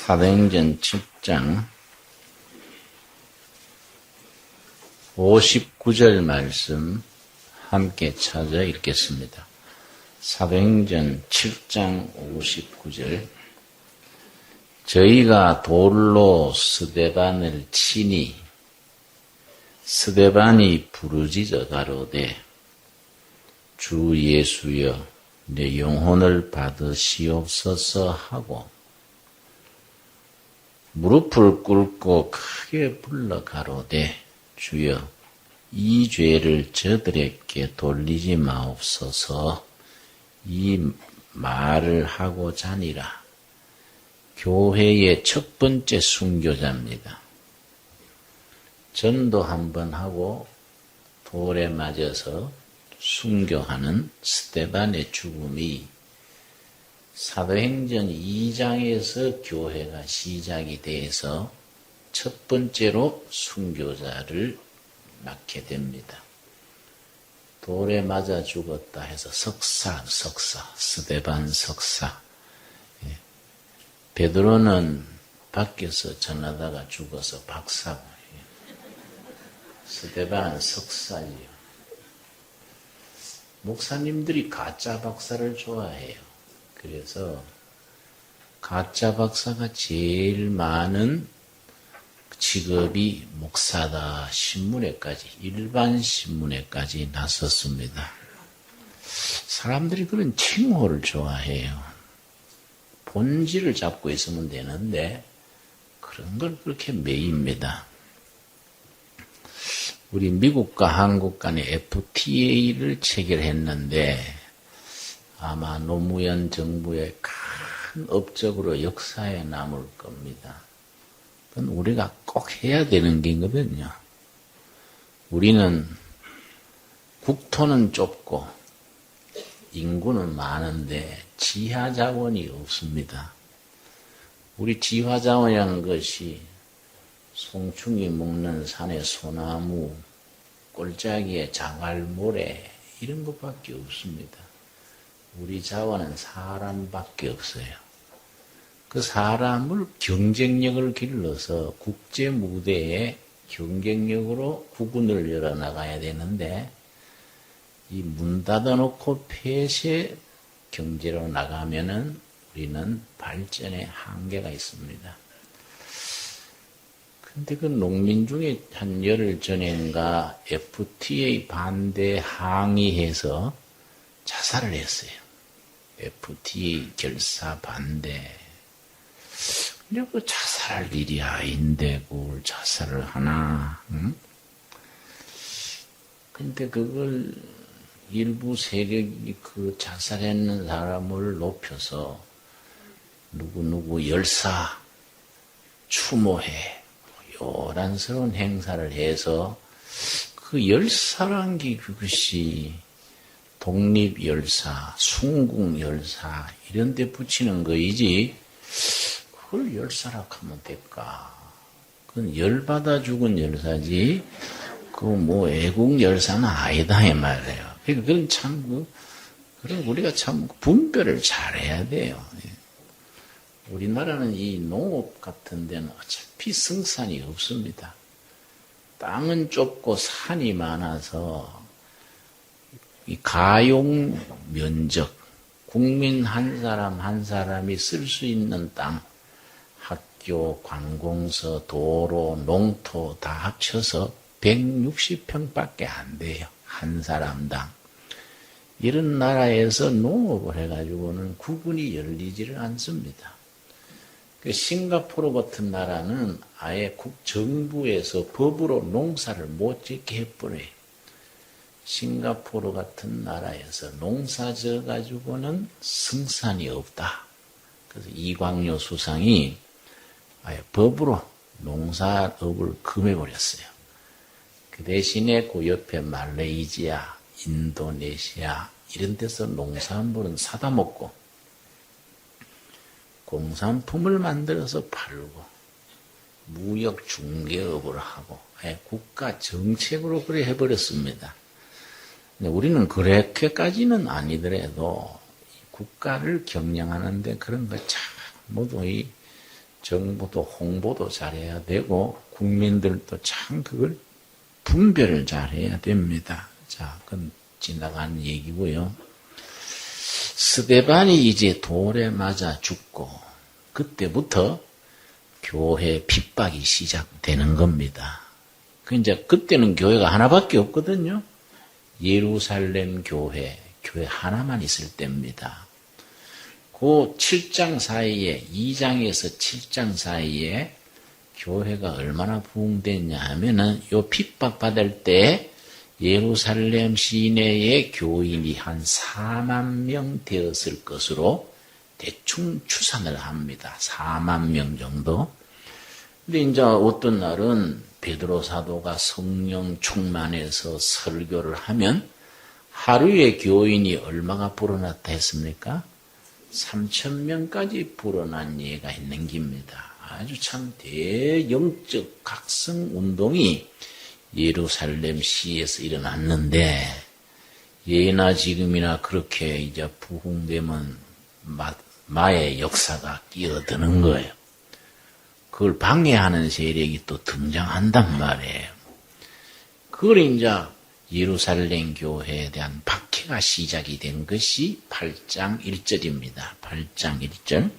사도행전 7장 59절 말씀 함께 찾아 읽겠습니다. 사도행전 7장 59절. 저희가 돌로 스데반을 치니 스데반이 부르짖어 가로되 주 예수여 내 영혼을 받으시옵소서 하고 무릎을 꿇고 크게 불러 가로되 주여 이 죄를 저들에게 돌리지 마옵소서. 이 말을 하고 자니라. 교회의 첫 번째 순교자입니다. 전도 한번 하고 돌에 맞아서 순교하는 스데반의 죽음이 사도행전 2장에서 교회가 시작이 돼서 첫 번째로 순교자를 낳게 됩니다. 돌에 맞아 죽었다 해서 석사, 스데반 석사. 베드로는 밖에서 전하다가 죽어서 박사고, 스데반 석사지요. 목사님들이 가짜 박사를 좋아해요. 그래서 가짜 박사가 제일 많은 직업이 목사다 신문에까지, 일반 신문에까지 났었습니다. 사람들이 그런 칭호를 좋아해요. 본질을 잡고 있으면 되는데 그런 걸 그렇게 매입니다. 우리 미국과 한국 간에 FTA를 체결했는데 아마 노무현 정부의 큰 업적으로 역사에 남을 겁니다. 그건 우리가 꼭 해야 되는 게거든요. 우리는 국토는 좁고 인구는 많은데 지하 자원이 없습니다. 우리 지하 자원이라는 것이 송충이 먹는 산의 소나무, 꼴짜기의 자갈모래 이런 것밖에 없습니다. 우리 자원은 사람밖에 없어요. 그 사람을 경쟁력을 길러서 국제 무대에 경쟁력으로 국군을 열어나가야 되는데 이 문 닫아놓고 폐쇄 경제로 나가면은 우리는 발전에 한계가 있습니다. 근데 그 농민 중에 한 열흘 전인가 FTA 반대 항의해서 자살을 했어요. FTA 결사 반대. 근데 그 자살할 일이 아닌데 그걸 자살을 하나? 응? 근데 그걸 일부 세력이 그 자살했는 사람을 높여서 누구 열사 추모회 요란스러운 행사를 해서 그 열사란 게 그것이 독립열사, 순국열사 이런 데 붙이는 거이지 그걸 열사라 하면 될까? 그건 열받아 죽은 열사지 그 뭐 애국 열사는 아니다 이 말이에요. 그러니까 그건 참 그런 우리가 참 분별을 잘해야 돼요. 우리나라는 이 농업 같은 데는 어차피 성산이 없습니다. 땅은 좁고 산이 많아서 이 가용 면적, 국민 한 사람 한 사람이 쓸 수 있는 땅, 학교, 관공서, 도로, 농토 다 합쳐서 160평밖에 안 돼요. 한 사람당. 이런 나라에서 농업을 해가지고는 구분이 열리지를 않습니다. 싱가포르 같은 나라는 아예 정부에서 법으로 농사를 못 짓게 해버려요. 싱가포르 같은 나라에서 농사 져가지고는 성산이 없다. 그래서 이광요 수상이 아예 법으로 농사업을 금해버렸어요. 그 대신에 그 옆에 말레이시아, 인도네시아 이런 데서 농산물은 사다 먹고 공산품을 만들어서 팔고 무역 중개업을 하고 국가 정책으로 그래 해버렸습니다. 근데 우리는 그렇게까지는 아니더라도 국가를 경영하는데 그런 거 참 모두 정부도 홍보도 잘해야 되고 국민들도 참 그걸 분별을 잘해야 됩니다. 자, 그건 지나간 얘기고요. 스데반이 이제 돌에 맞아 죽고 그때부터 교회 핍박이 시작되는 겁니다. 이제 그때는 교회가 하나밖에 없거든요. 예루살렘 교회 하나만 있을 때입니다. 그 7장 사이에 2장에서 7장 사이에 교회가 얼마나 부흥됐냐 하면은 요 핍박 받을 때 예루살렘 시내의 교인이 한 4만 명 되었을 것으로 대충 추산을 합니다. 4만 명 정도. 근데 이제 어떤 날은 베드로 사도가 성령 충만해서 설교를 하면 하루에 교인이 얼마가 불어났다 했습니까? 3,000명까지 불어난 예가 있는 겁니다. 아주 참 대영적 각성 운동이 예루살렘 시에서 일어났는데 예나 지금이나 그렇게 이제 부흥되면 마의 역사가 끼어드는 거예요. 그걸 방해하는 세력이 또 등장한단 말이에요. 그걸 이제 예루살렘 교회에 대한 박해가 시작이 된 것이 8장 1절입니다. 8장 1절.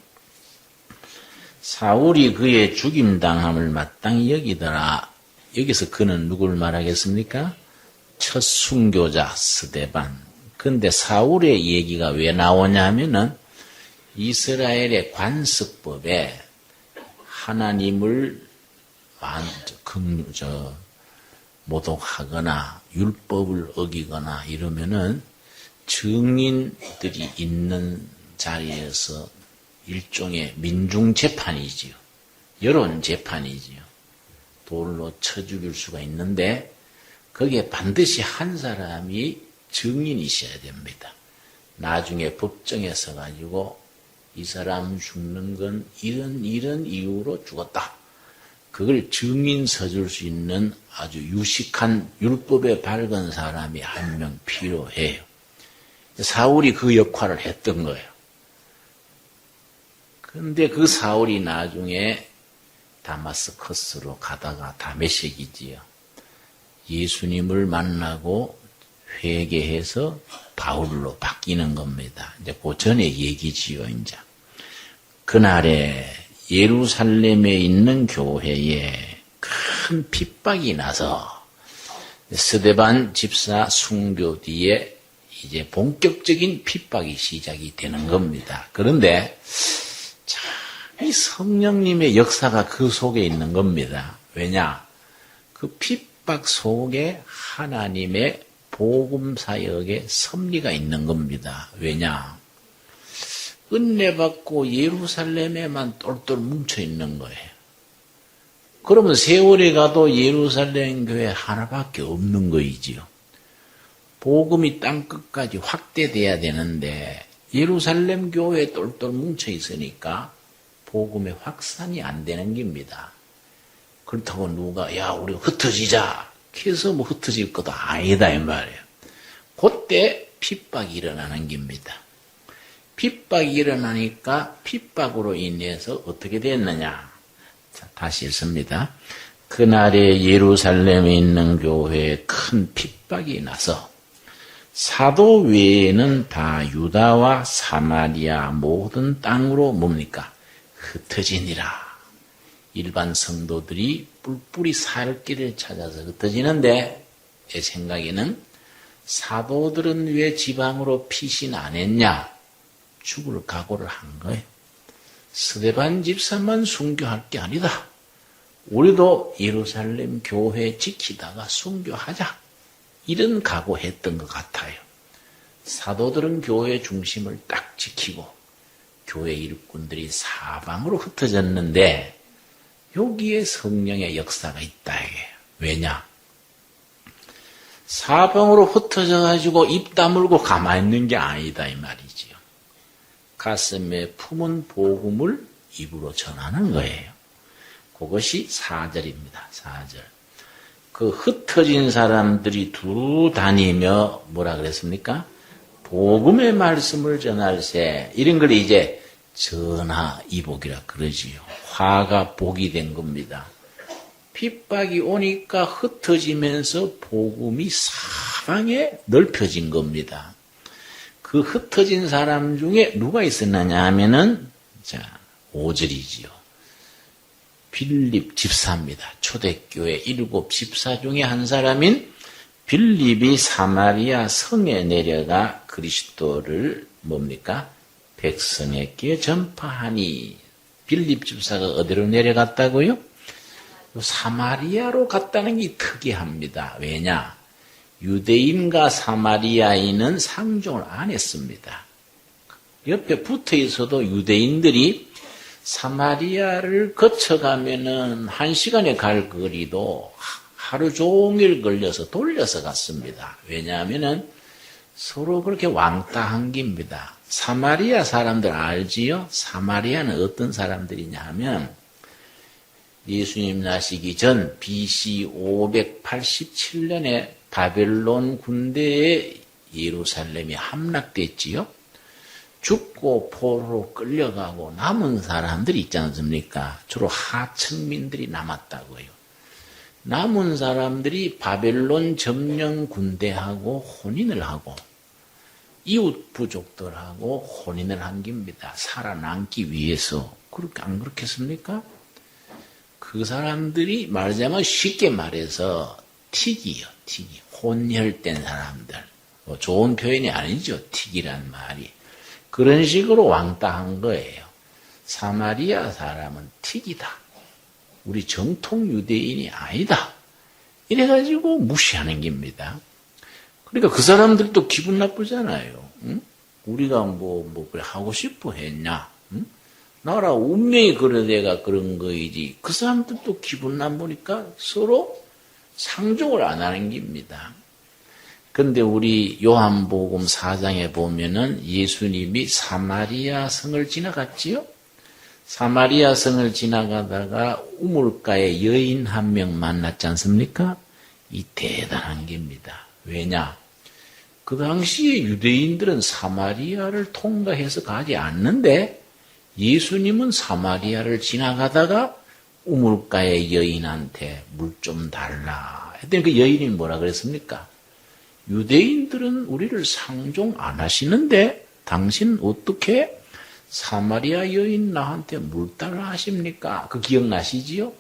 사울이 그의 죽임당함을 마땅히 여기더라. 여기서 그는 누굴 말하겠습니까? 첫 순교자 스데반. 근데 사울의 얘기가 왜 나오냐면은 이스라엘의 관습법에 하나님을 모독하거나 율법을 어기거나 이러면은 증인들이 있는 자리에서 일종의 민중재판이지요. 여론재판이지요. 돌로 쳐 죽일 수가 있는데 거기에 반드시 한 사람이 증인이 있어야 됩니다. 나중에 법정에 서가지고 이 사람 죽는 건 이런 이유로 죽었다. 그걸 증인 서줄 수 있는 아주 유식한 율법에 밝은 사람이 한 명 필요해요. 사울이 그 역할을 했던 거예요. 근데 그 사울이 나중에 다마스커스로 가다가 다메섹이지요. 예수님을 만나고 회개해서 바울로 바뀌는 겁니다. 이제 그 전에 얘기지요, 이제. 그날에 예루살렘에 있는 교회에 큰 핍박이 나서 스데반 집사 순교 뒤에 이제 본격적인 핍박이 시작이 되는 겁니다. 그런데 이 성령님의 역사가 그 속에 있는 겁니다. 왜냐? 그 핍박 속에 하나님의 복음 사역의 섭리가 있는 겁니다. 왜냐? 은혜 받고 예루살렘에만 똘똘 뭉쳐 있는 거예요. 그러면 세월이 가도 예루살렘 교회 하나밖에 없는 거이지요. 복음이 땅끝까지 확대돼야 되는데 예루살렘 교회에 똘똘 뭉쳐 있으니까 복음의 확산이 안 되는 겁니다. 그렇다고 누가 야 우리 흩어지자 해서 뭐 흩어질 것도 아니다 이 말이에요. 그때 핍박이 일어나는 겁니다. 핍박이 일어나니까 핍박으로 인해서 어떻게 됐느냐. 자, 다시 읽습니다. 그날에 예루살렘에 있는 교회에 큰 핍박이 나서 사도 외에는 다 유다와 사마리아 모든 땅으로 뭡니까? 흩어지니라. 일반 성도들이 뿔뿔이 살 길을 찾아서 흩어지는데 제 생각에는 사도들은 왜 지방으로 피신 안 했냐? 죽을 각오를 한 거예요. 스데반 집사만 순교할 게 아니다. 우리도 예루살렘 교회 지키다가 순교하자. 이런 각오했던 것 같아요. 사도들은 교회 중심을 딱 지키고 교회 일꾼들이 사방으로 흩어졌는데 여기에 성령의 역사가 있다. 왜냐? 사방으로 흩어져가지고 입 다물고 가만히 있는 게 아니다 이 말이지요. 가슴에 품은 복음을 입으로 전하는 거예요. 그것이 4절입니다. 4절. 그 흩어진 사람들이 두루 다니며 뭐라 그랬습니까? 복음의 말씀을 전할세. 이런 걸 이제 전화이복이라 그러지요. 화가 복이 된 겁니다. 핍박이 오니까 흩어지면서 복음이 사방에 넓혀진 겁니다. 그 흩어진 사람 중에 누가 있었느냐 하면은, 자, 5절이지요. 빌립 집사입니다. 초대교회 7 집사 중에 한 사람인 빌립이 사마리아 성에 내려가 그리스도를 뭡니까? 백성에게 전파하니. 빌립 집사가 어디로 내려갔다고요? 사마리아로 갔다는 게 특이합니다. 왜냐? 유대인과 사마리아인은 상종을 안 했습니다. 옆에 붙어 있어도 유대인들이 사마리아를 거쳐가면은 1시간에 갈 거리도 하루 종일 걸려서 돌려서 갔습니다. 왜냐하면은 서로 그렇게 왕따한 겁니다. 사마리아 사람들 알지요? 사마리아는 어떤 사람들이냐 하면 예수님 나시기 전 BC 587년에 바벨론 군대에 예루살렘이 함락됐지요. 죽고 포로로 끌려가고 남은 사람들이 있지 않습니까? 주로 하층민들이 남았다고요. 남은 사람들이 바벨론 점령 군대하고 혼인을 하고 이웃 부족들하고 혼인을 한 겁니다. 살아남기 위해서. 그렇게 안 그렇겠습니까? 그 사람들이 말하자면 쉽게 말해서 틱이요. 틱이. 혼혈된 사람들. 뭐 좋은 표현이 아니죠. 틱이란 말이. 그런 식으로 왕따한 거예요. 사마리아 사람은 틱이다. 우리 정통 유대인이 아니다. 이래가지고 무시하는 겁니다. 그러니까 그 사람들도 기분 나쁘잖아요. 응? 우리가 그래 하고 싶어 했냐? 응? 나라 운명이 그런 데가 그런 거이지. 그 사람들도 기분 나쁘니까 서로 상종을 안 하는 겁니다. 근데 우리 요한복음 4장에 보면은 예수님이 사마리아 성을 지나갔지요? 사마리아 성을 지나가다가 우물가에 여인 한 명 만났지 않습니까? 이 대단한 겁니다. 왜냐? 그 당시에 유대인들은 사마리아를 통과해서 가지 않는데 예수님은 사마리아를 지나가다가 우물가의 여인한테 물 좀 달라 했더니 그 여인이 뭐라 그랬습니까? 유대인들은 우리를 상종 안 하시는데 당신 어떻게 사마리아 여인 나한테 물 달라 하십니까? 그 기억나시지요?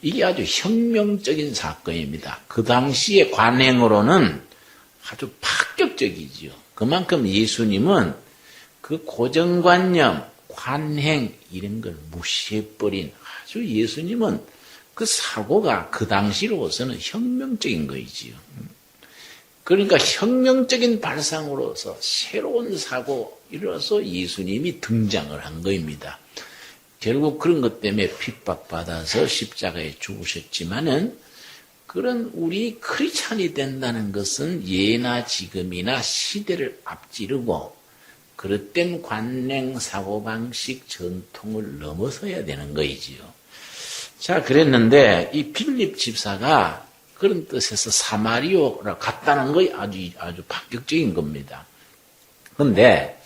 이게 아주 혁명적인 사건입니다. 그 당시의 관행으로는 아주 파격적이지요. 그만큼 예수님은 그 고정관념, 관행 이런 걸 무시해버린 아주 예수님은 그 사고가 그 당시로서는 혁명적인 거이지요. 그러니까 혁명적인 발상으로서 새로운 사고이로서 예수님이 등장을 한 거입니다. 결국 그런 것 때문에 핍박받아서 십자가에 죽으셨지만은 그런 우리 크리스찬이 된다는 것은 예나 지금이나 시대를 앞지르고 그릇된 관행, 사고방식, 전통을 넘어서야 되는 거이지요. 자, 그랬는데 이 빌립 집사가 그런 뜻에서 사마리아로 갔다는 것이 아주 파격적인 겁니다. 그런데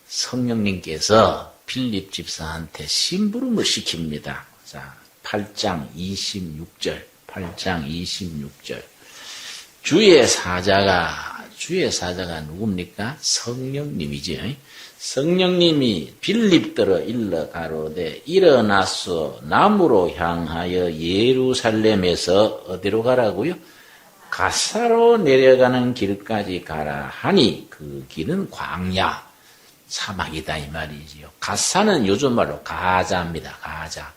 성령님께서 빌립 집사한테 심부름을 시킵니다. 자, 8장 26절. 주의 사자가 누굽니까? 성령님이지. 성령님이 빌립더러 일러 가로되 일어나서 남으로 향하여 예루살렘에서 어디로 가라고요? 가사로 내려가는 길까지 가라 하니 그 길은 광야 사막이다 이 말이지요. 가사는 요즘 말로 가자입니다.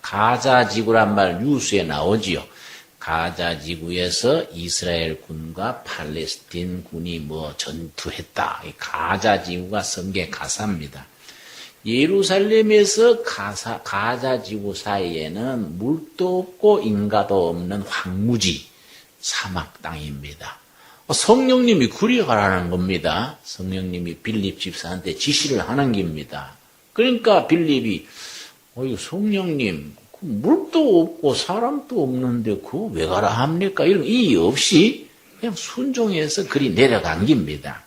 가자 지구란 말 뉴스에 나오지요. 가자 지구에서 이스라엘 군과 팔레스틴 군이 전투했다. 가자 지구가 성경 가사입니다. 예루살렘에서 가자 지구 사이에는 물도 없고 인가도 없는 황무지 사막 땅입니다. 성령님이 그리 가라는 겁니다. 성령님이 빌립 집사한테 지시를 하는 겁니다. 그러니까 빌립이 성령님 물도 없고 사람도 없는데 그거 왜 가라 합니까? 이런 이의 없이 그냥 순종해서 그리 내려간 겁니다.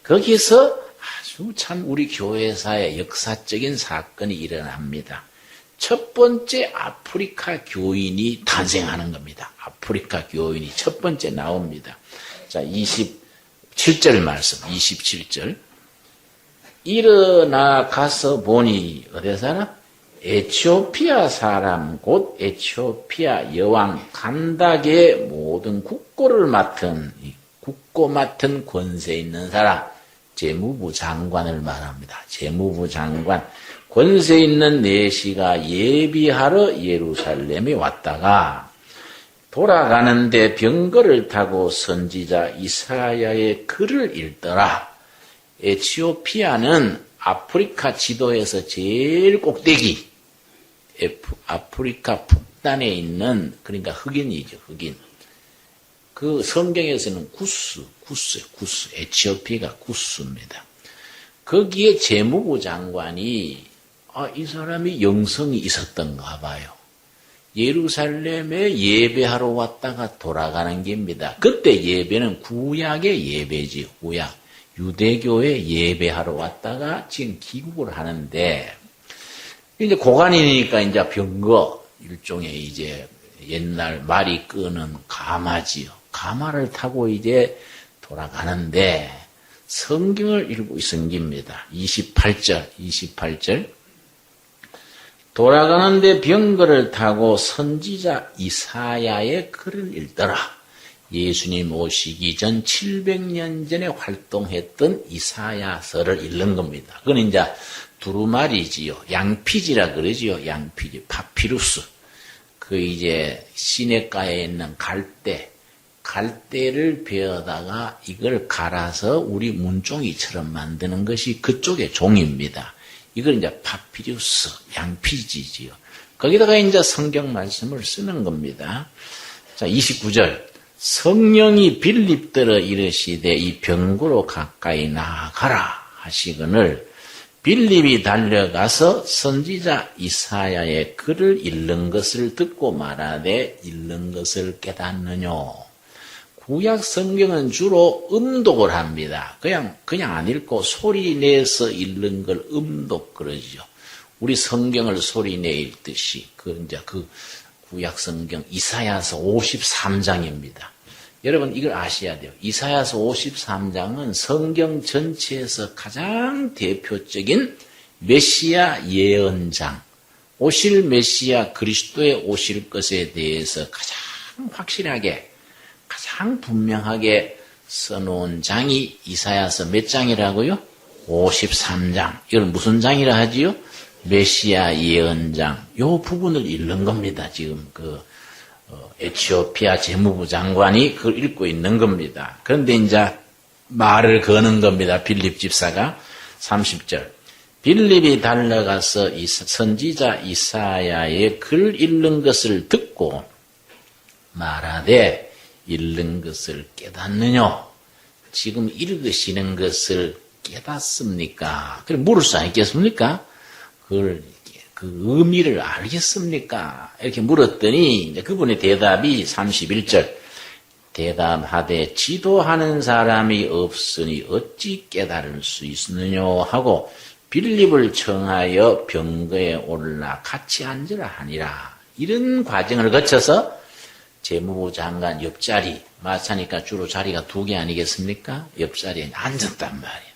거기서 아주 참 우리 교회사에 역사적인 사건이 일어납니다. 첫 번째 아프리카 교인이 탄생하는 겁니다. 아프리카 교인이 첫 번째 나옵니다. 자, 27절 말씀, 27절. 일어나 가서 보니 어디 살아? 에티오피아 사람 곧 에티오피아 여왕 간닥의 모든 국고를 맡은 권세 있는 사람, 재무부 장관을 말합니다. 재무부 장관, 권세 있는 내시가 예비하러 예루살렘에 왔다가 돌아가는데 병거를 타고 선지자 이사야의 글을 읽더라. 에티오피아는 아프리카 지도에서 제일 꼭대기, 아프리카 북단에 있는, 그러니까 흑인이죠, 흑인. 그 성경에서는 구스, 에티오피아가 구스입니다. 거기에 재무부 장관이, 이 사람이 영성이 있었던가 봐요. 예루살렘에 예배하러 왔다가 돌아가는 겁니다. 그때 예배는 구약의 예배지, 구약. 유대교에 예배하러 왔다가 지금 귀국을 하는데, 이제 고관이니까 이제 병거, 일종의 이제 옛날 말이 끄는 가마지요. 가마를 타고 이제 돌아가는데, 성경을 읽고 있은 겁니다. 28절. 돌아가는데 병거를 타고 선지자 이사야의 글을 읽더라. 예수님 오시기 전 700년 전에 활동했던 이사야서를 읽는 겁니다. 그건 이제 두루마리지요. 양피지라 그러지요. 양피지. 파피루스. 그 이제 시냇가에 있는 갈대를 베어다가 이걸 갈아서 우리 문종이처럼 만드는 것이 그쪽의 종입니다. 이걸 이제 파피루스, 양피지지요. 거기다가 이제 성경 말씀을 쓰는 겁니다. 자, 29절. 성령이 빌립들어 이르시되 이 병고로 가까이 나아가라 하시거늘 빌립이 달려가서 선지자 이사야의 글을 읽는 것을 듣고 말하되 읽는 것을 깨닫느뇨. 구약 성경은 주로 음독을 합니다. 그냥 안 읽고 소리 내서 읽는 걸 음독 그러죠. 우리 성경을 소리 내 읽듯이 그 구약 성경 이사야서 53장입니다. 여러분 이걸 아셔야 돼요. 이사야서 53장은 성경 전체에서 가장 대표적인 메시아 예언장, 오실 메시아 그리스도의 오실 것에 대해서 가장 확실하게, 가장 분명하게 써놓은 장이 이사야서 몇 장이라고요? 53장. 이걸 무슨 장이라 하지요? 메시아 예언장. 요 부분을 읽는 겁니다. 지금 에티오피아 재무부 장관이 그걸 읽고 있는 겁니다. 그런데 이제 말을 거는 겁니다. 빌립 집사가 30절. 빌립이 달려가서 선지자 이사야의 글 읽는 것을 듣고 말하되 읽는 것을 깨닫느냐? 지금 읽으시는 것을 깨닫습니까? 그럼 물을 수 있겠습니까? 그 의미를 알겠습니까? 이렇게 물었더니 이제 그분의 대답이 31절. 대답하되 지도하는 사람이 없으니 어찌 깨달을 수 있느냐 하고 빌립을 청하여 병거에 올라 같이 앉으라 하니라. 이런 과정을 거쳐서 재무부 장관 옆자리, 마차니까 주로 자리가 2개 아니겠습니까? 옆자리에 앉았단 말이에요.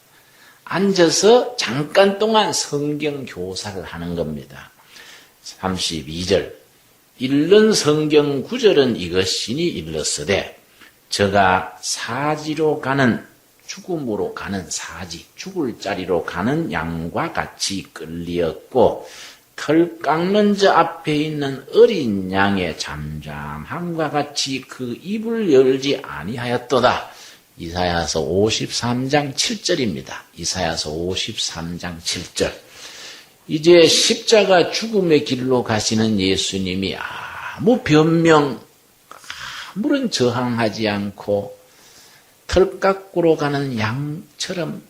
앉아서 잠깐 동안 성경 교사를 하는 겁니다. 32절. 읽는 성경 구절은 이것이니 일렀으되 저가 사지로 가는, 죽음으로 가는 사지, 죽을 자리로 가는 양과 같이 끌리었고 털 깎는 저 앞에 있는 어린 양의 잠잠함과 같이 그 입을 열지 아니하였도다. 이사야서 53장 7절입니다. 이사야서 53장 7절. 이제 십자가 죽음의 길로 가시는 예수님이 아무 변명, 아무런 저항하지 않고 털깎으로 가는 양처럼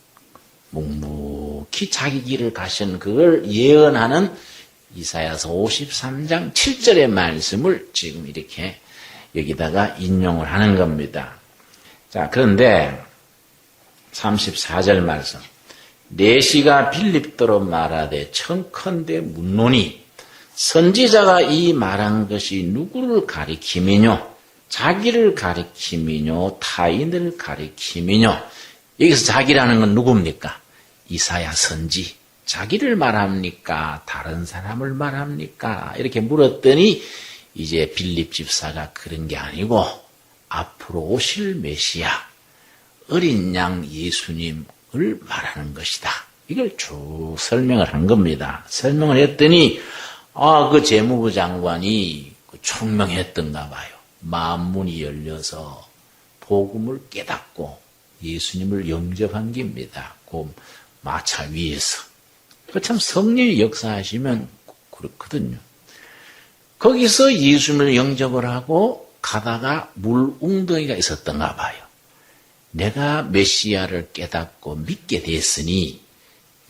묵묵히 자기 길을 가신 그걸 예언하는 이사야서 53장 7절의 말씀을 지금 이렇게 여기다가 인용을 하는 겁니다. 자, 그런데 34절 말씀. 내시가 빌립더로 말하되 청컨대 묻노니 선지자가 이 말한 것이 누구를 가리킴이뇨? 자기를 가리킴이뇨? 타인을 가리킴이뇨? 여기서 자기라는 건 누굽니까? 이사야 선지. 자기를 말합니까? 다른 사람을 말합니까? 이렇게 물었더니 이제 빌립 집사가 그런 게 아니고 앞으로 오실 메시아, 어린 양 예수님을 말하는 것이다. 이걸 쭉 설명을 한 겁니다. 설명을 했더니 그 재무부 장관이 총명했던가 봐요. 마음문이 열려서 복음을 깨닫고 예수님을 영접한 겁니다. 그 마차 위에서. 참 성령이 역사하시면 그렇거든요. 거기서 예수님을 영접을 하고 가다가 물 웅덩이가 있었던가 봐요. 내가 메시아를 깨닫고 믿게 됐으니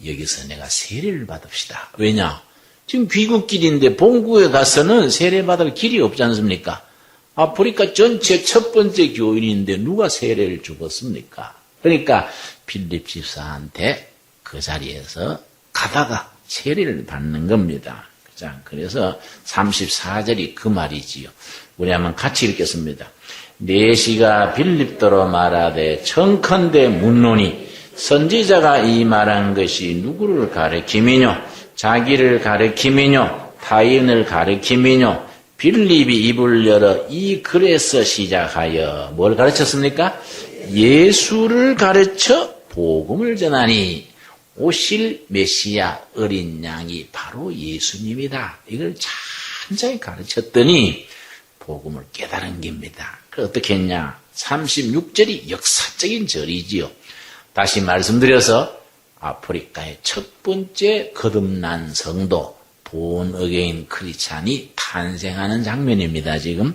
여기서 내가 세례를 받읍시다. 왜냐? 지금 귀국길인데 본국에 가서는 세례받을 길이 없지 않습니까? 아프리카 전체 첫 번째 교인인데 누가 세례를 주겠습니까? 그러니까 빌립 집사한테 그 자리에서 가다가 세례를 받는 겁니다. 자, 그래서 34절이 그 말이지요. 우리 한번 같이 읽겠습니다. 내시가 빌립더로 말하되 청컨대 묻노니 선지자가 이 말한 것이 누구를 가리킴이뇨? 자기를 가리킴이뇨? 타인을 가리킴이뇨? 빌립이 입을 열어 이 글에서 시작하여 뭘 가르쳤습니까? 예수를 가르쳐 복음을 전하니 오실 메시아 어린 양이 바로 예수님이다. 이걸 찬찬히 가르쳤더니 복음을 깨달은 겁니다. 그래서 어떻게 했냐? 36절이 역사적인 절이지요. 다시 말씀드려서 아프리카의 첫 번째 거듭난 성도 본 어게인 크리스찬이 탄생하는 장면입니다. 지금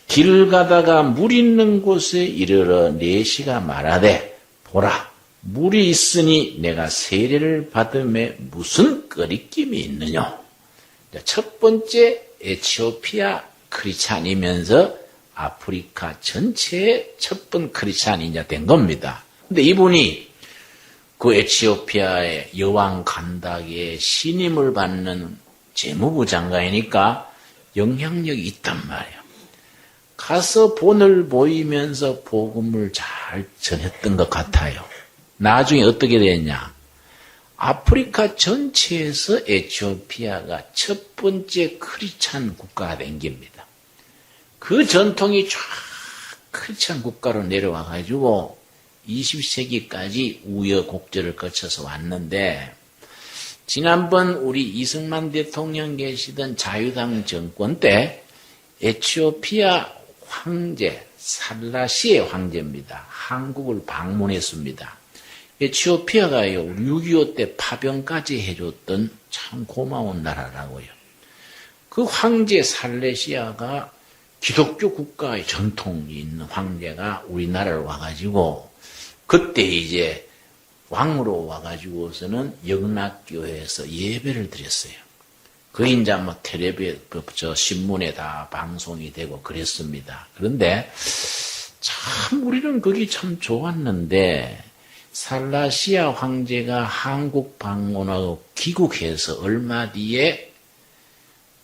길 가다가 물 있는 곳에 이르러 내시가 말하되 보라 물이 있으니 내가 세례를 받음에 무슨 꺼리낌이 있느냐. 첫 번째 에티오피아 크리스찬이면서 아프리카 전체의 첫 번 크리스찬이 된 겁니다. 근데 이분이 그 에티오피아의 여왕 간다기의 신임을 받는 재무부 장관이니까 영향력이 있단 말이에요. 가서 본을 보이면서 복음을 잘 전했던 것 같아요. 나중에 어떻게 됐냐? 아프리카 전체에서 에티오피아가 첫 번째 크리스찬 국가가 된 겁니다. 그 전통이 쫙 크리스찬 국가로 내려와 가지고 20세기까지 우여곡절을 거쳐서 왔는데 지난번 우리 이승만 대통령 계시던 자유당 정권 때 에티오피아 황제 살라시의 황제입니다. 한국을 방문했습니다. 에티오피아가요 6.25 때 파병까지 해줬던 참 고마운 나라라고요. 그 황제 살레시아가 기독교 국가의 전통이 있는 황제가 우리나라로 와가지고 그때 이제 왕으로 와가지고서는 영락교회에서 예배를 드렸어요. 그 이제 뭐 텔레비에 신문에 다 방송이 되고 그랬습니다. 그런데 참 우리는 거기 참 좋았는데 살라시아 황제가 한국 방문하고 귀국해서 얼마 뒤에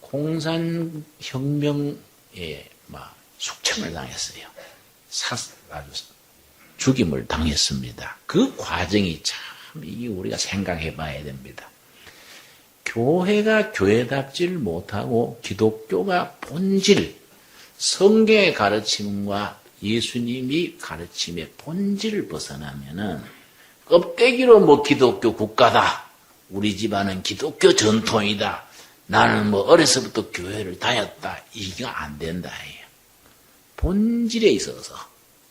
공산혁명에 숙청을 당했어요. 죽임을 당했습니다. 그 과정이 참 이게 우리가 생각해 봐야 됩니다. 교회가 교회답지를 못하고 기독교가 본질, 성경의 가르침과 예수님이 가르침의 본질을 벗어나면은 껍데기로 뭐 기독교 국가다. 우리 집안은 기독교 전통이다. 나는 뭐 어려서부터 교회를 다녔다. 이게 안 된다. 본질에 있어서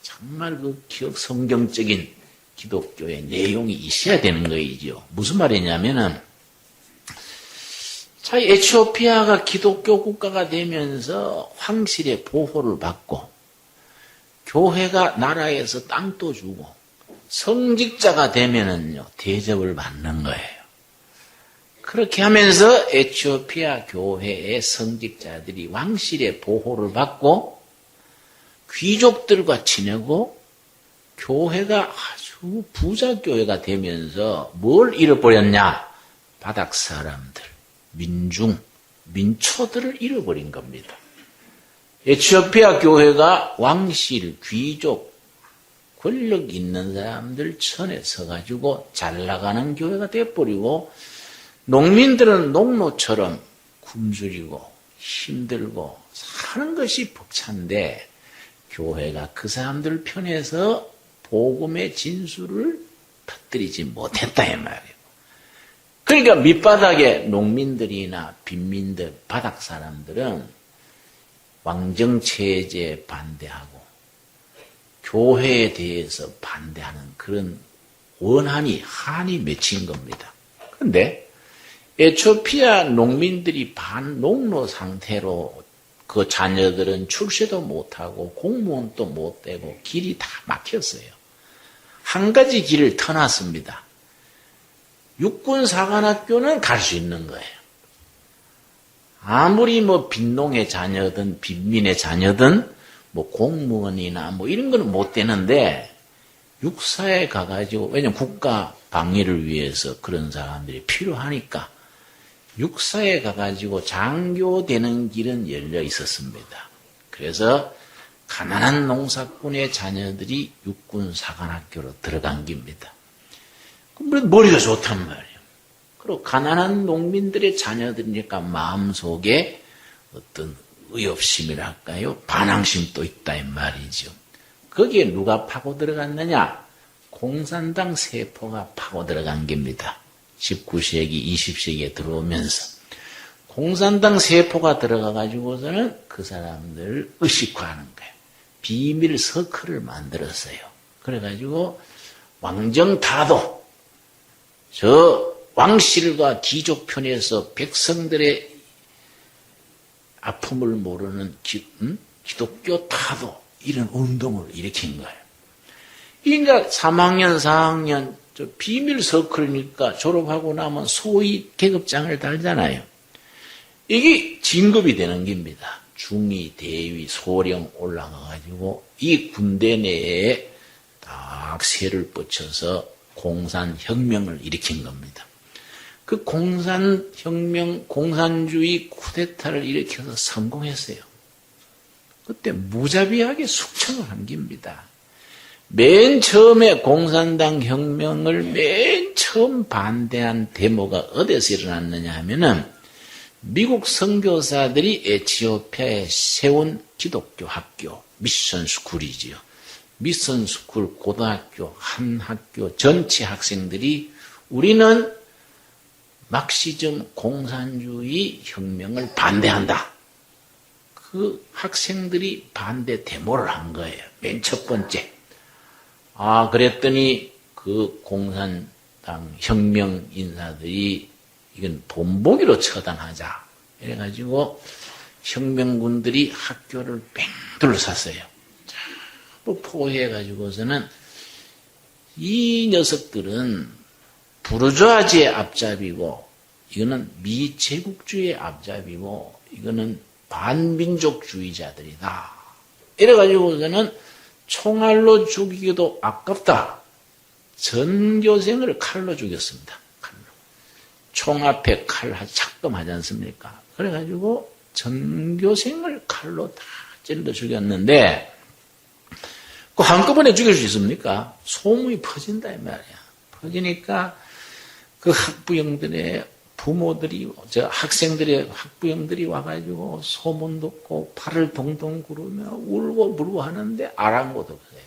정말 그 기억 성경적인 기독교의 내용이 있어야 되는 거이죠. 무슨 말이냐면은 자, 에티오피아가 기독교 국가가 되면서 황실의 보호를 받고 교회가 나라에서 땅도 주고 성직자가 되면은요 대접을 받는 거예요. 그렇게 하면서 에티오피아 교회의 성직자들이 왕실의 보호를 받고 귀족들과 지내고 교회가 아주 아주 부자 교회가 되면서 뭘 잃어버렸냐? 바닥 사람들, 민중, 민초들을 잃어버린 겁니다. 에티오피아 교회가 왕실, 귀족, 권력 있는 사람들 천에 서가지고 잘 나가는 교회가 돼버리고 농민들은 농노처럼 굶주리고 힘들고 사는 것이 벅찬데 교회가 그 사람들 편에서 복음의 진수를 터뜨리지 못했다 이 말이에요. 그러니까 밑바닥에 농민들이나 빈민들, 바닥 사람들은 왕정체제에 반대하고 교회에 대해서 반대하는 그런 한이 맺힌 겁니다. 그런데 에티오피아 농민들이 반농노 상태로 그 자녀들은 출세도 못하고 공무원도 못되고 길이 다 막혔어요. 한 가지 길을 터놨습니다. 육군사관학교는 갈 수 있는 거예요. 아무리 빈농의 자녀든 빈민의 자녀든 공무원이나 이런 거는 못 되는데 육사에 가가지고 왜냐면 국가 방위를 위해서 그런 사람들이 필요하니까 육사에 가가지고 장교되는 길은 열려 있었습니다. 그래서 가난한 농사꾼의 자녀들이 육군사관학교로 들어간 겁니다. 그럼 머리가 좋단 말이에요. 그리고 가난한 농민들의 자녀들이니까 마음속에 어떤 의협심이랄까요? 반항심도 있다 이 말이죠. 거기에 누가 파고 들어갔느냐? 공산당 세포가 파고 들어간 겁니다. 19세기, 20세기에 들어오면서 공산당 세포가 들어가가지고서는 그 사람들을 의식화하는 거예요. 비밀 서클을 만들었어요. 그래가지고 왕정타도 저 왕실과 귀족 편에서 백성들의 아픔을 모르는 기독교 타도 이런 운동을 일으킨 거예요. 그러니까 3학년, 4학년 비밀 서클이니까 졸업하고 나면 소위 계급장을 달잖아요. 이게 진급이 되는 겁니다. 중위, 대위, 소령 올라가가지고 이 군대 내에 딱 세를 뻗쳐서 공산혁명을 일으킨 겁니다. 그 공산혁명, 공산주의 쿠데타를 일으켜서 성공했어요. 그때 무자비하게 숙청을 한 겁니다. 맨 처음에 공산당 혁명을 맨 처음 반대한 데모가 어디서 일어났느냐 하면은 미국 선교사들이 에티오피아에 세운 기독교 학교, 미션스쿨이지요. 미션스쿨 고등학교, 한 학교 전체 학생들이 우리는 막시즘 공산주의 혁명을 반대한다. 그 학생들이 반대 데모를 한 거예요. 맨 첫 번째. 그랬더니 그 공산당 혁명 인사들이 이건 본보기로 처단하자. 이래가지고 혁명군들이 학교를 뺑 둘러쌌어요. 전부 포위해가지고서는 이 녀석들은 부르주아지의 앞잡이고 이거는 미제국주의의 앞잡이고 이거는 반민족주의자들이다. 이래가지고서는 총알로 죽이기도 아깝다. 전교생을 칼로 죽였습니다. 칼로. 총 앞에 칼 착금하지 않습니까? 그래가지고 전교생을 칼로 다 찔러 죽였는데 그 한꺼번에 죽일 수 있습니까? 소문이 퍼진다 이 말이야. 퍼지니까 그 학부형들의 부모들이 학생들의 학부형들이 와가지고 소문 듣고 팔을 동동 구르며 울고 불고 하는데 아랑곳 없어요.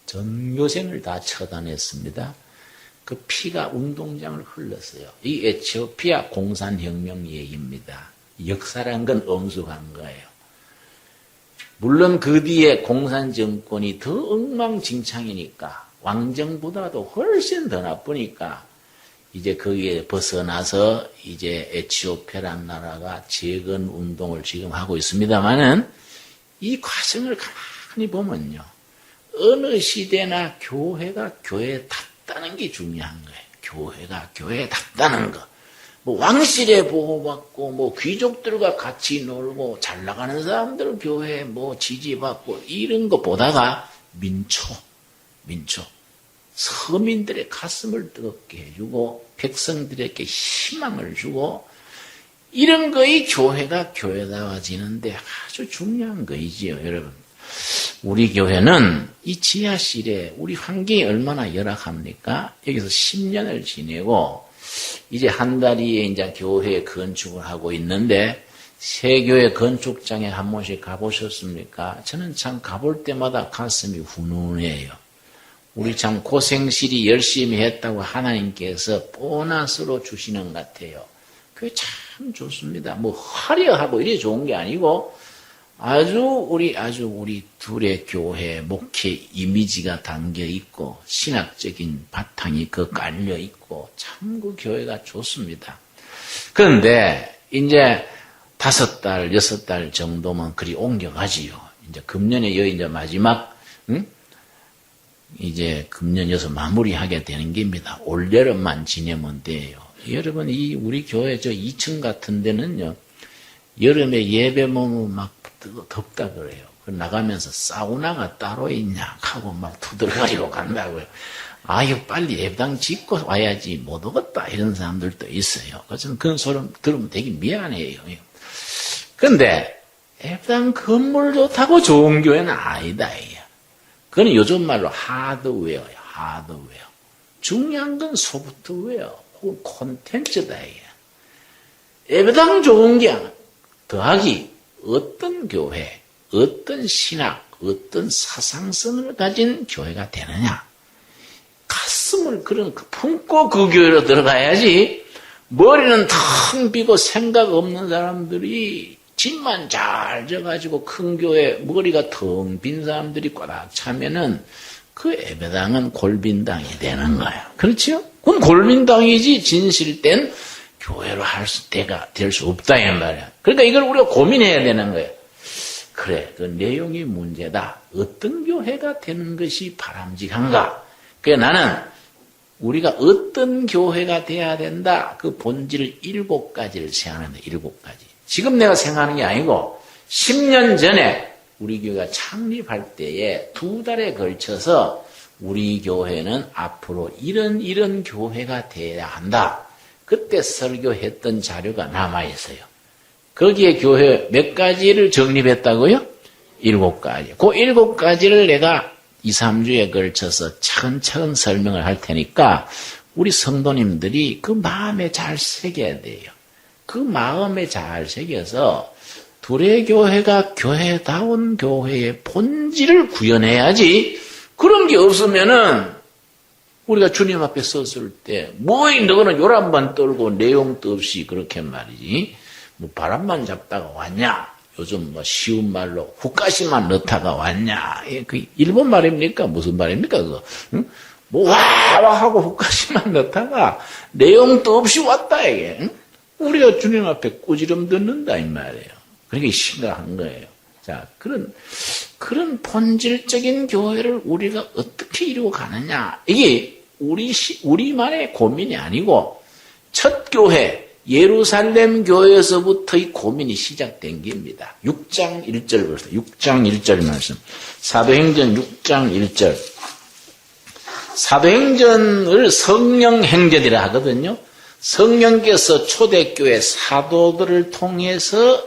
전교생을 다 처단했습니다. 그 피가 운동장을 흘렀어요. 이 에티오피아 공산혁명 얘기입니다. 역사란 건 엄숙한 거예요. 물론 그 뒤에 공산정권이 더 엉망진창이니까 왕정보다도 훨씬 더 나쁘니까 이제 거기에 벗어나서 이제 에티오피아라는 나라가 재건 운동을 지금 하고 있습니다만은 이 과정을 가만히 보면요. 어느 시대나 교회가 교회에 닿다는 게 중요한 거예요. 교회가 교회에 닿다는 거. 왕실에 보호받고 귀족들과 같이 놀고 잘 나가는 사람들 교회에 지지받고 이런 거 보다가 민초 서민들의 가슴을 뜨겁게 해주고 백성들에게 희망을 주고 이런 거의 교회가 교회다워지는데 아주 중요한 거이지요, 여러분. 우리 교회는 이 지하실에 우리 환경이 얼마나 열악합니까? 여기서 10년을 지내고 이제 한 달 뒤에 이제 교회 건축을 하고 있는데 새 교회 건축장에 한 번씩 가보셨습니까? 저는 참 가볼 때마다 가슴이 훈훈해요. 우리 참 고생실이 열심히 했다고 하나님께서 보너스로 주시는 것 같아요. 그게 참 좋습니다. 뭐 화려하고 이래 좋은 게 아니고 아주 우리 둘의 교회 목회 이미지가 담겨 있고 신학적인 바탕이 그 깔려 있고 참 그 교회가 좋습니다. 그런데 이제 5달, 6달 정도면 그리 옮겨가지요. 이제 금년에 여기 이제 마지막, 이제 금년 여기서 마무리하게 되는 겁니다. 올 여름만 지내면 돼요. 여러분, 우리 교회 저 2층 같은 데는요, 여름에 예배 먹으면 막 덥다 그래요. 나가면서 사우나가 따로 있냐 하고 막 두들거리고 간다고요. 아유, 빨리 예배당 짓고 와야지 못 오겠다 이런 사람들도 있어요. 그래서 그런 소리 들으면 되게 미안해요. 근데 예배당 건물 좋다고 좋은 교회는 아니다. 그건 요즘 말로 하드웨어예요. 하드웨어. 중요한 건 소프트웨어 혹은 콘텐츠다. 예배당 좋은 게 더하기 어떤 교회, 어떤 신학, 어떤 사상성을 가진 교회가 되느냐. 가슴을 품고 그 교회로 들어가야지 머리는 텅 비고 생각 없는 사람들이 집만 잘 져가지고 큰 교회 머리가 텅 빈 사람들이 꽉 차면은 그 예배당은 골빈당이 되는 거야. 그렇죠? 그건 골빈당이지 진실된 교회로 될 수 없다 이 말이야. 그러니까 이걸 우리가 고민해야 되는 거예요. 그래, 그 내용이 문제다. 어떤 교회가 되는 것이 바람직한가? 그래, 나는 우리가 어떤 교회가 돼야 된다. 그 본질을 7가지를 생각하는데 7가지. 지금 내가 생각하는 게 아니고 10년 전에 우리 교회가 창립할 때에 2달에 걸쳐서 우리 교회는 앞으로 이런 교회가 돼야 한다. 그때 설교했던 자료가 남아있어요. 거기에 교회 몇 가지를 정립했다고요? 7가지. 그 7가지를 내가 2, 3주에 걸쳐서 차근차근 설명을 할 테니까 우리 성도님들이 그 마음에 잘 새겨야 돼요. 그 마음에 잘 새겨서 둘의 교회가 교회다운 교회의 본질을 구현해야지 그런 게 없으면은 우리가 주님 앞에 섰을 때 뭐이 너는 요란만 떨고 내용도 없이 그렇게 말이지 뭐 바람만 잡다가 왔냐 요즘 뭐 쉬운 말로 훅가시만 넣다가 왔냐 그 일본 말입니까 무슨 말입니까 그거 응? 뭐 와 하고 훅가시만 넣다가 내용도 없이 왔다 이게 응? 우리가 주님 앞에 꾸지름 듣는다 이 말이에요. 그러니까 심각한 거예요. 자 그런 본질적인 교회를 우리가 어떻게 이루어 가느냐 이게 우리만의 고민이 아니고 첫 교회 예루살렘 교회에서부터 이 고민이 시작된 겁니다. 6장 1절 벌써 6장 1절 말씀 사도행전 6장 1절 사도행전을 성령행전이라 하거든요. 성령께서 초대교회 사도들을 통해서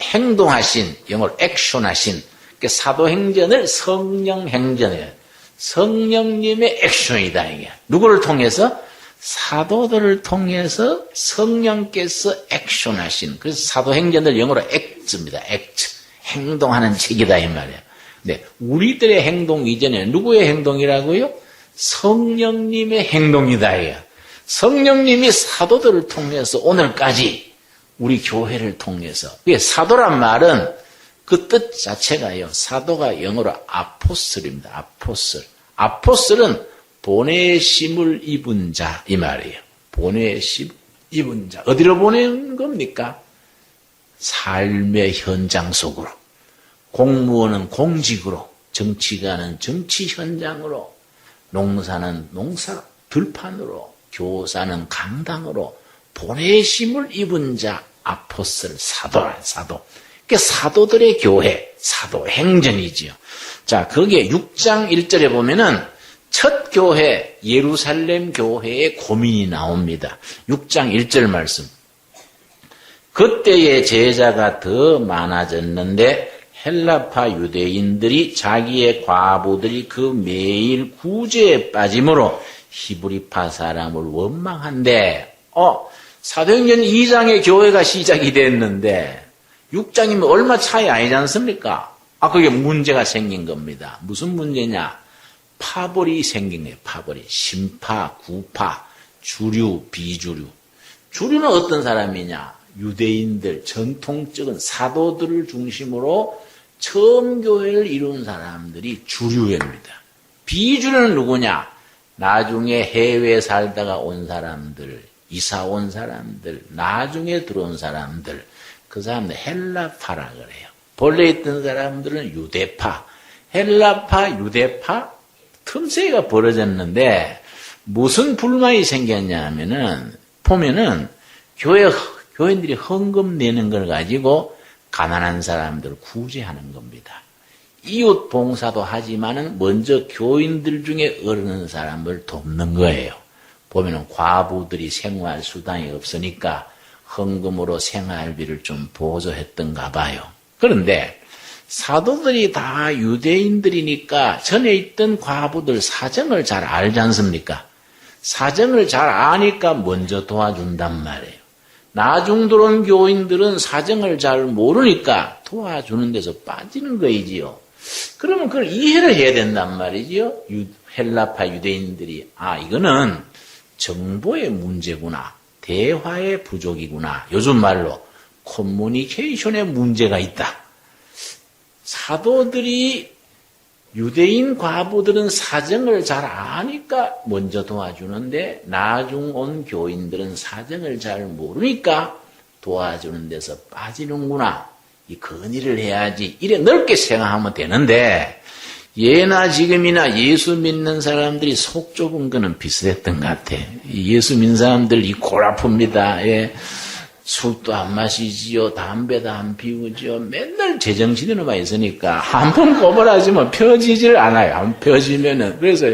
행동하신 영어로 액션하신 사도행전을 성령행전이에요. 성령님의 액션이다 이게. 누구를 통해서? 사도들을 통해서 성령께서 액션하신. 그래서 사도행전을 영어로 액트입니다. 액트. 행동하는 책이다 이 말이에요. 네, 우리들의 행동 이전에 누구의 행동이라고요? 성령님의 행동이다 이게. 성령님이 사도들을 통해서 오늘까지 우리 교회를 통해서. 사도란 말은 그 뜻 자체가요. 사도가 영어로 아포슬입니다. 아포슬. 아포슬은 보내심을 입은 자 이 말이에요. 보내심 입은 자. 어디로 보내는 겁니까? 삶의 현장 속으로. 공무원은 공직으로. 정치가는 정치 현장으로. 농사는 농사 들판으로. 교사는 강당으로. 보내심을 입은 자 아포슬 사도라 사도. 사도들의 교회, 사도 행전이지요. 자, 거기에 6장 1절에 보면은 첫 첫 교회 예루살렘 교회의 고민이 나옵니다. 6장 1절 말씀. 그때의 제자가 더 많아졌는데 헬라파 유대인들이 자기의 과부들이 그 매일 구제에 빠짐으로 히브리파 사람을 원망한데 사도행전 2장의 교회가 시작이 됐는데 6장이면 얼마 차이 아니지 않습니까? 그게 문제가 생긴 겁니다. 무슨 문제냐? 파벌이 생긴 거예요. 파벌이. 신파, 구파, 주류, 비주류. 주류는 어떤 사람이냐? 유대인들, 전통적인 사도들을 중심으로 처음 교회를 이룬 사람들이 주류입니다. 비주류는 누구냐? 나중에 해외에 살다가 온 사람들, 이사 온 사람들, 나중에 들어온 사람들, 그 사람들 헬라파라 그래요. 본래 있던 사람들은 유대파, 헬라파, 유대파 틈새가 벌어졌는데 무슨 불만이 생겼냐 하면은 보면은 교인들이 헌금 내는 걸 가지고 가난한 사람들을 구제하는 겁니다. 이웃 봉사도 하지만은 먼저 교인들 중에 어려운 사람을 돕는 거예요. 보면은 과부들이 생활 수단이 없으니까 헌금으로 생활비를 좀 보조했던가 봐요. 그런데 사도들이 다 유대인들이니까 전에 있던 과부들 사정을 잘 알지 않습니까? 사정을 잘 아니까 먼저 도와준단 말이에요. 나중 들어온 교인들은 사정을 잘 모르니까 도와주는 데서 빠지는 거이지요. 그러면 그걸 이해를 해야 된단 말이지요. 헬라파 유대인들이 이거는 정보의 문제구나. 대화의 부족이구나. 요즘 말로 커뮤니케이션에 문제가 있다. 사도들이 유대인 과부들은 사정을 잘 아니까 먼저 도와주는데 나중 온 교인들은 사정을 잘 모르니까 도와주는 데서 빠지는구나. 이 건의를 해야지. 이래 넓게 생각하면 되는데 예나 지금이나 예수 믿는 사람들이 속 좁은 거는 비슷했던 것 같아. 예수 믿는 사람들 이 골 아픕니다. 예. 술도 안 마시지요. 담배도 안 피우지요. 맨날 제정신으로만 있으니까 한 번 꼬부라지면 펴지질 않아요. 안 펴지면은. 그래서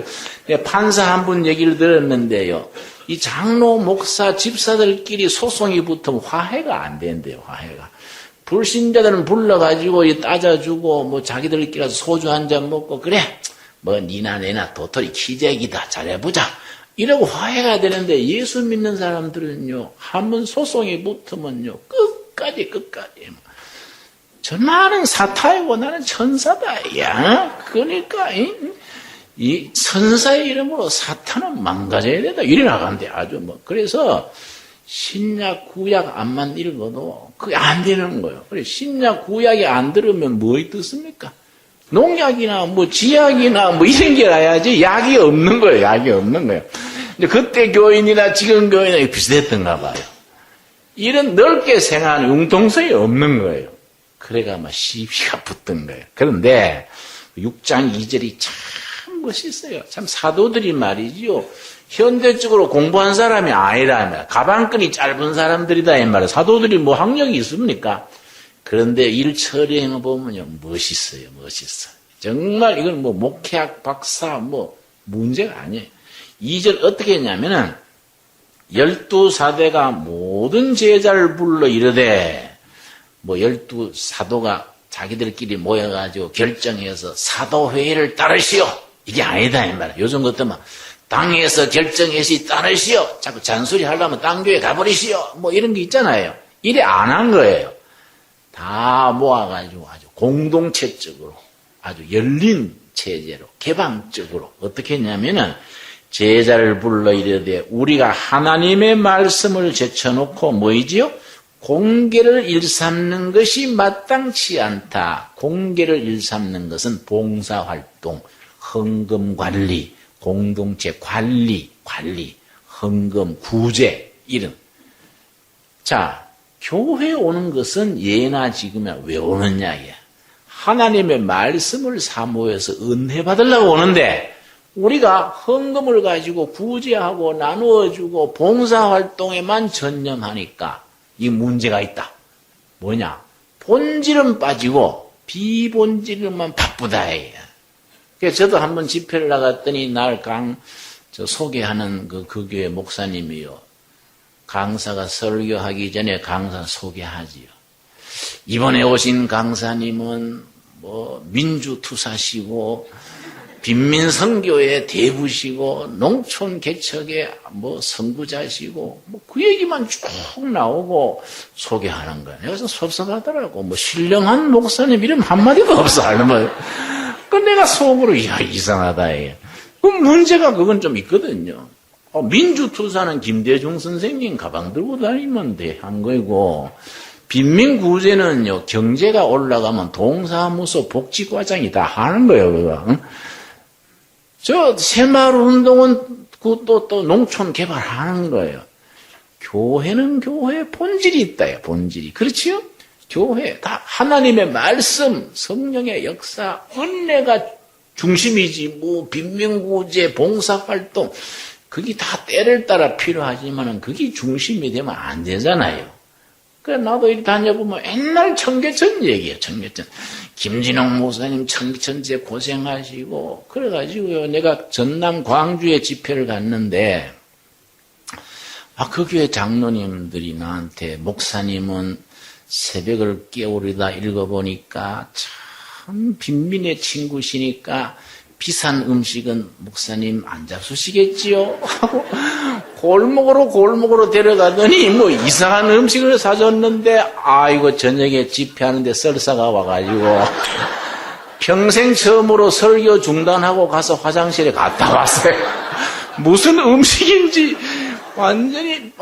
판사 한 분 얘기를 들었는데요. 이 장로, 목사, 집사들끼리 소송이 붙으면 화해가 안 된대요. 화해가. 불신자들은 불러가지고 따져주고 자기들끼리 가서 소주 한 잔 먹고 그래. 니나 내나 도토리 키재기다. 잘해보자. 이러고 화해가 되는데 예수 믿는 사람들은요, 한번 소송이 붙으면요, 끝까지. 저 나는 사타이고 나는 천사다. 야, 그러니까, 이 천사의 이름으로 사탄은 망가져야 된다. 이래 나간대. 아주 그래서 신약, 구약 안만 읽어도 그게 안 되는 거예요. 그래, 신약, 구약이 안 들으면 뭐이 뜻습니까? 농약이나 지약이나 이런 게 나야지 약이 없는 거예요. 약이 없는 거예요. 근데 그때 교인이나 지금 교인이나 비슷했던가 봐요. 이런 넓게 생각하는 융통성이 없는 거예요. 그래가 시비가 붙던 거예요. 그런데 6장 2절이 참 멋있어요. 참 사도들이 말이지요. 현대적으로 공부한 사람이 아니라 가방끈이 짧은 사람들이다 이 말이에요. 사도들이 학력이 있습니까? 그런데 일 처리해 보면요, 멋있어요. 정말 이건 목회학 박사 문제가 아니에요. 2절 어떻게 했냐면은 12사대가 모든 제자를 불러 이르되 12사도가 자기들끼리 모여가지고 결정해서 사도회의를 따르시오. 이게 아니다 이 말이에요. 요즘 것도 당에서 결정해서 따르시오. 자꾸 잔소리 하려면 당교회 가버리시오. 이런 게 있잖아요. 이래 안 한 거예요. 다 모아가지고 아주 공동체적으로 아주 열린 체제로 개방적으로 어떻게 했냐면은 제자를 불러 이르되 우리가 하나님의 말씀을 제쳐놓고 뭐이지요? 공계를 일삼는 것이 마땅치 않다. 공계를 일삼는 것은 봉사활동, 헌금관리, 공동체 관리, 헌금, 구제 이런. 자, 교회 오는 것은 예나 지금이나 왜 오느냐 이야. 하나님의 말씀을 사모해서 은혜 받으려고 오는데 우리가 헌금을 가지고 구제하고 나누어주고 봉사활동에만 전념하니까 이 문제가 있다. 뭐냐? 본질은 빠지고 비본질만 바쁘다. 그래서 저도 한번 집회를 나갔더니 날 소개하는 그 교회 목사님이요. 강사가 설교하기 전에 강사 소개하지요. 이번에 오신 강사님은 민주투사시고 빈민선교의 대부시고 농촌 개척의 선구자시고 그 얘기만 쭉 나오고 소개하는 거예요. 그래서 섭섭하더라고. 신령한 목사님 이름 한마디도 없어. 그 내가 속으로 이상하다. 그 문제가 그건 좀 있거든요. 민주투사는 김대중 선생님 가방 들고 다니면 한 거고, 빈민구제는요, 경제가 올라가면 동사무소 복지과장이 다 하는 거예요, 그거. 응? 저 새마을운동은 또 농촌 개발하는 거예요. 교회는 교회의 본질이 있다, 본질이. 그렇지요? 교회, 다 하나님의 말씀, 성령의 역사, 은혜가 중심이지, 빈민구제, 봉사활동, 그게 다 때를 따라 필요하지만은 그게 중심이 되면 안 되잖아요. 그래, 나도 이렇게 다녀보면 옛날 청계천 얘기예요, 청계천. 김진홍 목사님 청계천제 고생하시고, 그래가지고요, 내가 전남 광주에 집회를 갔는데, 그 교회 장로님들이 나한테, 목사님은 새벽을 깨우리다 읽어보니까 참 빈민의 친구시니까 비싼 음식은 목사님 안 잡수시겠지요? 하고 골목으로 데려가더니 이상한 음식을 사줬는데 이거 저녁에 집회하는데 설사가 와가지고 평생 처음으로 설교 중단하고 가서 화장실에 갔다 왔어요. 무슨 음식인지 완전히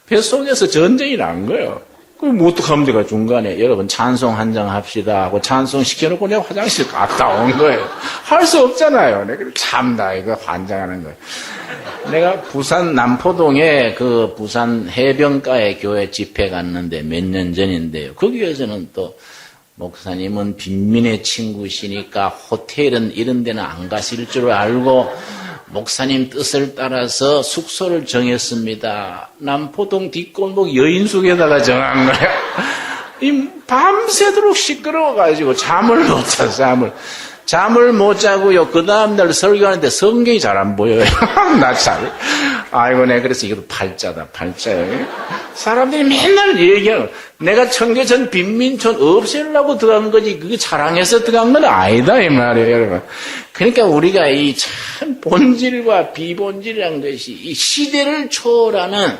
뱃속에서 전쟁이 난 거예요. 그럼 어떡하면 돼가 중간에 여러분 찬송 한 장 합시다 하고 찬송 시켜놓고 내가 화장실 갔다 온 거예요. 할 수 없잖아요. 내가 참다 이거 환장하는 거예요. 내가 부산 남포동에 그 부산 해변가에 교회 집회 갔는데 몇 년 전인데요. 거기에서는 또 목사님은 빈민의 친구시니까 호텔은 이런 데는 안 가실 줄 알고 목사님 뜻을 따라서 숙소를 정했습니다. 남포동 뒷골목 여인숙에다가 정한 거예요. 밤새도록 시끄러워가지고 잠을 못 자서 잠을 못 자고요. 그 다음날 설교하는데 성경이 잘 안 보여요. 나 참. 아이고, 내가 그래서 이것도 팔자다, 팔자예요. 사람들이 맨날 얘기하고, 내가 청계천 빈민촌 없애려고 들어간 거지, 그게 자랑해서 들어간 건 아니다, 이 말이에요, 여러분. 그러니까 우리가 이 참 본질과 비본질이라는 것이 이 시대를 초월하는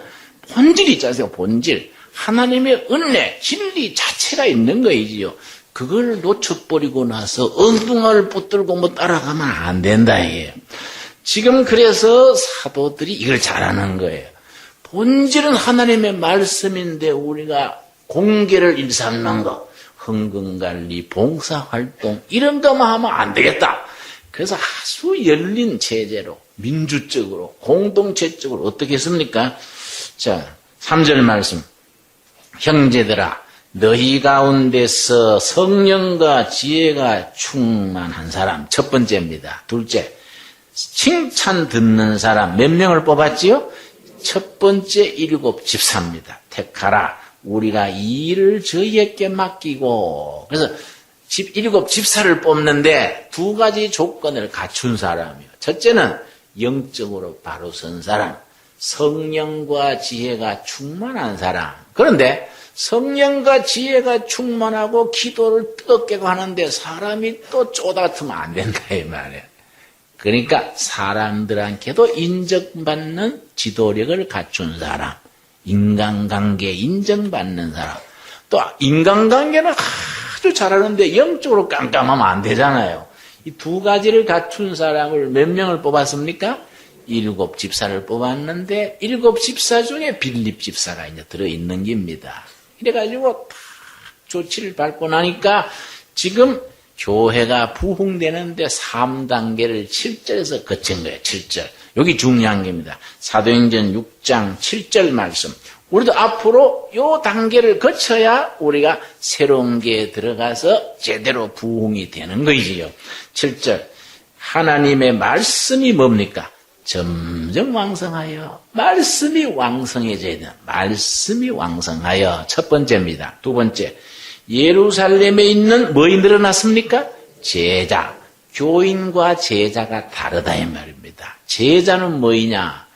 본질이 있지 않습니까? 본질. 하나님의 은혜, 진리 자체가 있는 거이지요. 그걸 놓쳐버리고 나서 엉뚱을 붙들고 따라가면 안 된다, 이게요. 지금 그래서 사도들이 이걸 잘하는 거예요. 본질은 하나님의 말씀인데 우리가 공개를 일삼는 거, 헌금관리, 봉사활동 이런 것만 하면 안 되겠다. 그래서 아주 열린 체제로 민주적으로 공동체적으로 어떻게 했습니까? 자, 3절 말씀. 형제들아 너희 가운데서 성령과 지혜가 충만한 사람 첫 번째입니다. 둘째, 칭찬 듣는 사람 몇 명을 뽑았지요? 첫 번째 7 집사입니다. 택하라. 우리가 이 일을 저희에게 맡기고. 그래서 7 집사를 뽑는데 두 가지 조건을 갖춘 사람이요. 첫째는 영적으로 바로 선 사람. 성령과 지혜가 충만한 사람. 그런데 성령과 지혜가 충만하고 기도를 뜨겁게 하는데 사람이 또 쪼다트면 안 된다 이 말이에요. 그러니까 사람들한테도 인정받는 지도력을 갖춘 사람, 인간관계 인정받는 사람. 또 인간관계는 아주 잘하는데 영적으로 깜깜하면 안 되잖아요. 이 두 가지를 갖춘 사람을 몇 명을 뽑았습니까? 7 집사를 뽑았는데 7 집사 중에 빌립 집사가 이제 들어있는 겁니다. 이래가지고 다 조치를 밟고 나니까 지금 교회가 부흥되는데 3단계를 7절에서 거친 거예요. 7절. 여기 중요한 겁니다. 사도행전 6장 7절 말씀. 우리도 앞으로 요 단계를 거쳐야 우리가 새로운 게 들어가서 제대로 부흥이 되는 거지요. 7절. 하나님의 말씀이 뭡니까? 점점 왕성하여. 말씀이 왕성해져야 돼요. 말씀이 왕성하여. 첫 번째입니다. 두 번째. 예루살렘에 있는 뭐이 늘어났습니까? 제자, 교인과 제자가 다르다 이 말입니다. 제자는 뭐이냐?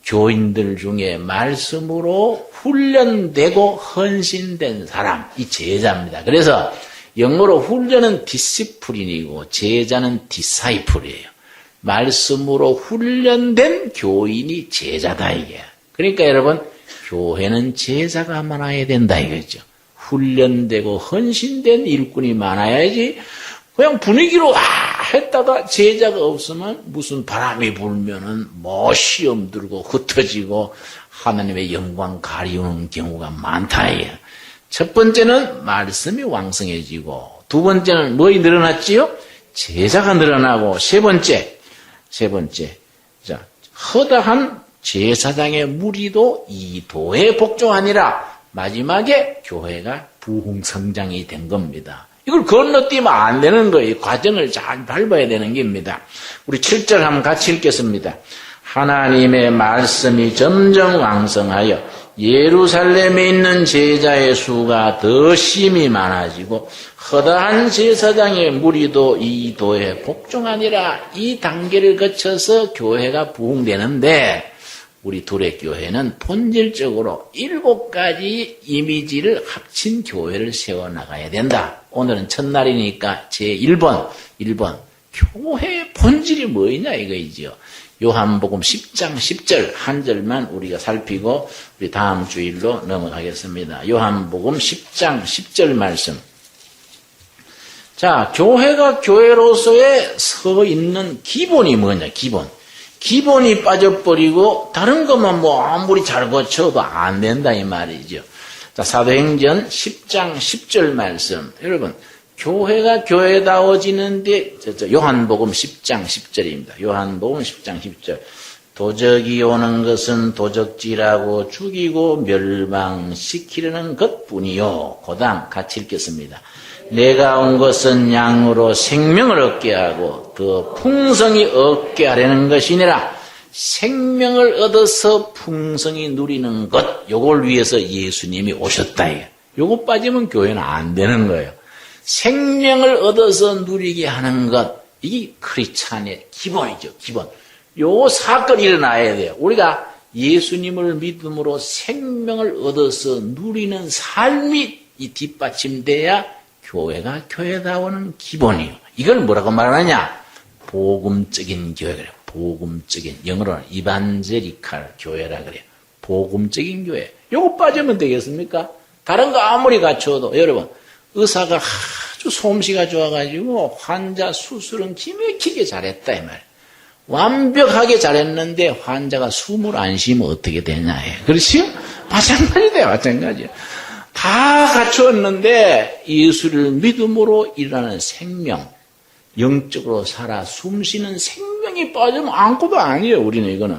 교인들 중에 말씀으로 훈련되고 헌신된 사람, 이 제자입니다. 그래서 영어로 훈련은 디시플린이고 제자는 디사이플이에요. 말씀으로 훈련된 교인이 제자다 이게. 그러니까 여러분 교회는 제자가 많아야 된다 이거죠. 훈련되고 헌신된 일꾼이 많아야지 그냥 분위기로 했다가 제자가 없으면 무슨 바람이 불면은 뭐 시험 들고 흩어지고 하나님의 영광 가리우는 경우가 많다 이게. 첫 번째는 말씀이 왕성해지고 두 번째는 뭐이 늘어났지요? 제자가 늘어나고 세 번째 자 허다한 제사장의 무리도 이 도에 복종하니라. 마지막에 교회가 부흥성장이 된 겁니다. 이걸 건너뛰면 안 되는 거예요. 과정을 잘 밟아야 되는 겁니다. 우리 7절 한번 같이 읽겠습니다. 하나님의 말씀이 점점 왕성하여 예루살렘에 있는 제자의 수가 더 심히 많아지고 허다한 제사장의 무리도 이 도에 복종하니라. 이 단계를 거쳐서 교회가 부흥되는데 우리 두레교회는 본질적으로 7가지 이미지를 합친 교회를 세워나가야 된다. 오늘은 첫날이니까 제1번 교회의 본질이 뭐냐 이거이죠. 요한복음 10장 10절 한 절만 우리가 살피고 우리 다음 주일로 넘어가겠습니다. 요한복음 10장 10절 말씀. 자, 교회가 교회로서의 서 있는 기본이 뭐냐? 기본이 빠져버리고 다른 것만 뭐 아무리 잘 고쳐도 안 된다 이 말이죠. 자, 사도행전 10장 10절 말씀. 여러분, 교회가 교회다워지는데 요한복음 10장 10절입니다. 요한복음 10장 10절. 도적이 오는 것은 도적질하고 죽이고 멸망시키려는 것뿐이요. 고당 같이 읽겠습니다. 내가 온 것은 양으로 생명을 얻게 하고 더 풍성히 얻게 하려는 것이니라. 생명을 얻어서 풍성히 누리는 것, 요걸 위해서 예수님이 오셨다. 요거 빠지면 교회는 안 되는 거예요. 생명을 얻어서 누리게 하는 것, 이게 크리스찬의 기본이죠. 기본. 요 사건이 일어나야 돼요. 우리가 예수님을 믿음으로 생명을 얻어서 누리는 삶이 이 뒷받침돼야 교회가 교회다워는 기본이에요. 이걸 뭐라고 말하냐? 복음적인 교회 그래요. 복음적인, 영어로는 이반제리칼 교회라 그래요. 복음적인 교회. 요거 빠지면 되겠습니까? 다른 거 아무리 갖춰도 여러분 의사가 아주 솜씨가 좋아가지고 환자 수술은 기막히게 잘했다 이 말이에요. 완벽하게 잘했는데 환자가 숨을 안 쉬면 어떻게 되냐. 그렇지요? 마찬가지다 마찬가지요. 다 갖추었는데 예수를 믿음으로 일어나는 생명, 영적으로 살아 숨쉬는 생명이 빠지면 아무것도 아니에요. 우리는 이거는.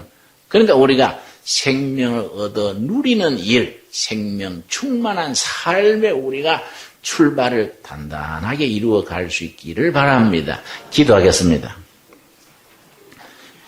그러니까 우리가 생명을 얻어 누리는 일, 생명 충만한 삶에 우리가 출발을 단단하게 이루어 갈 수 있기를 바랍니다. 기도하겠습니다.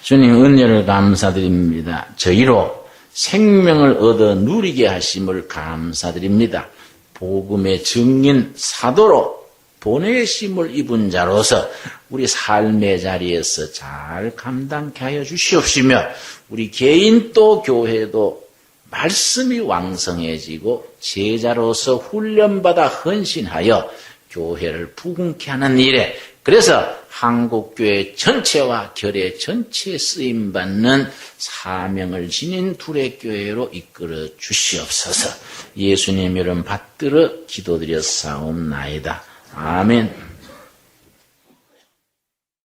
주님 은혜를 감사드립니다. 저희로 생명을 얻어 누리게 하심을 감사드립니다. 복음의 증인 사도로 보내심을 입은 자로서 우리 삶의 자리에서 잘 감당케 하여 주시옵시며 우리 개인 또 교회도 말씀이 왕성해지고 제자로서 훈련받아 헌신하여 교회를 부흥케 하는 일에 그래서 한국교회 전체와 결의 전체에 쓰임받는 사명을 지닌 두레교회로 이끌어 주시옵소서. 예수님 이름 받들어 기도드렸사옵나이다. 아멘.